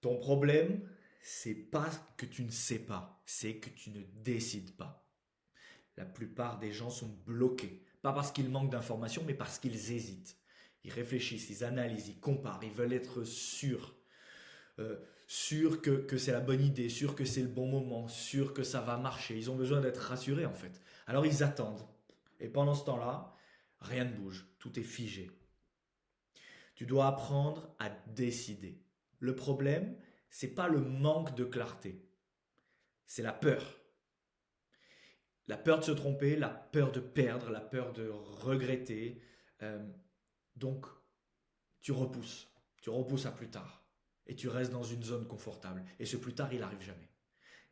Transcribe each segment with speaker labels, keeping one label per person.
Speaker 1: Ton problème, c'est pas que tu ne sais pas, c'est que tu ne décides pas. La plupart des gens sont bloqués, pas parce qu'ils manquent d'informations, mais parce qu'ils hésitent. Ils réfléchissent, ils analysent, ils comparent, ils veulent être sûrs. Euh, Sûrs que c'est la bonne idée, sûrs que c'est le bon moment, sûrs que ça va marcher. Ils ont besoin d'être rassurés en fait. Alors ils attendent. Et pendant ce temps-là, rien ne bouge, tout est figé. Tu dois apprendre à décider. Le problème, c'est pas le manque de clarté, c'est la peur. La peur de se tromper, la peur de perdre, la peur de regretter. Euh, donc, tu repousses à plus tard. Et tu restes dans une zone confortable. Et ce plus tard, il n'arrive jamais.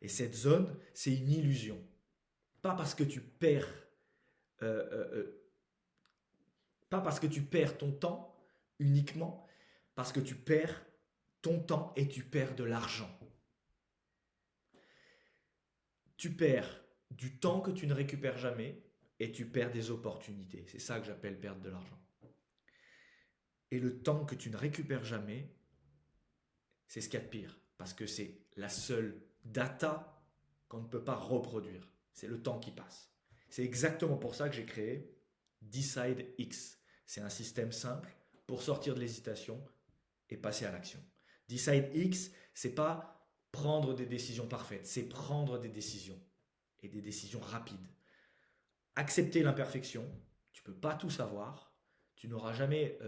Speaker 1: Et cette zone, c'est une illusion. Pas parce que tu perds, euh, euh, euh, pas parce que tu perds ton temps uniquement, parce que tu perds ton temps et tu perds de l'argent. Tu perds du temps que tu ne récupères jamais et tu perds des opportunités. C'est ça que j'appelle perdre de l'argent. Et le temps que tu ne récupères jamais, c'est ce qu'il y a de pire. Parce que c'est la seule data qu'on ne peut pas reproduire. C'est le temps qui passe. C'est exactement pour ça que j'ai créé Decide X. C'est un système simple pour sortir de l'hésitation et passer à l'action. Decide X, c'est pas prendre des décisions parfaites, c'est prendre des décisions et des décisions rapides. Accepter l'imperfection, tu ne peux pas tout savoir, tu n'auras jamais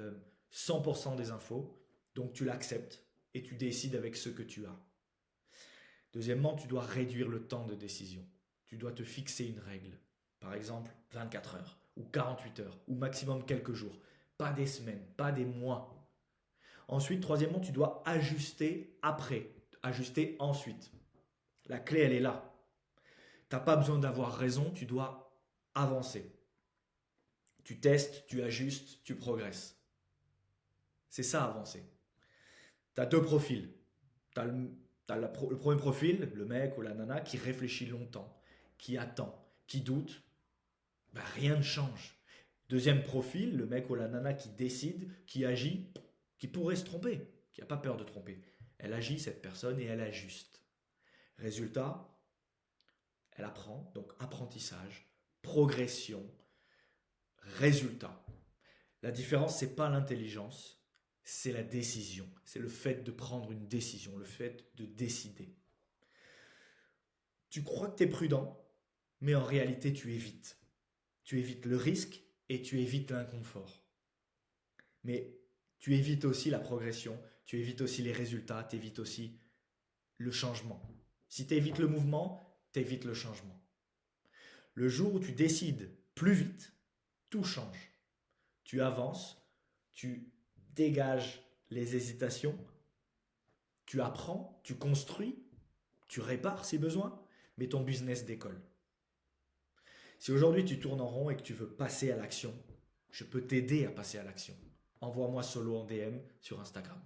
Speaker 1: 100% des infos, donc tu l'acceptes et tu décides avec ce que tu as. Deuxièmement, tu dois réduire le temps de décision. Tu dois te fixer une règle. Par exemple, 24 heures ou 48 heures ou maximum quelques jours. Pas des semaines, pas des mois. Ensuite, troisièmement, tu dois ajuster après, ajuster ensuite. La clé, elle est là. Tu n'as pas besoin d'avoir raison, tu dois avancer. Tu testes, tu ajustes, tu progresses. C'est ça, avancer. Tu as deux profils. Tu as, le premier profil, le mec ou la nana, qui réfléchit longtemps, qui attend, qui doute. Ben, rien ne change. Deuxième profil, le mec ou la nana qui décide, qui agit, qui pourrait se tromper, qui n'a pas peur de tromper. Elle agit, cette personne, et elle ajuste. Résultat, elle apprend, donc apprentissage, progression, résultat. La différence, c'est pas l'intelligence, c'est la décision. C'est le fait de prendre une décision, le fait de décider. Tu crois que tu es prudent, mais en réalité, tu évites. Tu évites le risque et tu évites l'inconfort. Mais tu évites aussi la progression, tu évites aussi les résultats, tu évites aussi le changement. Si tu évites le mouvement, tu évites le changement. Le jour où tu décides plus vite, tout change. Tu avances, tu dégages les hésitations, tu apprends, tu construis, tu répares si besoin, mais ton business décolle. Si aujourd'hui tu tournes en rond et que tu veux passer à l'action, je peux t'aider à passer à l'action. Envoie-moi solo en DM sur Instagram.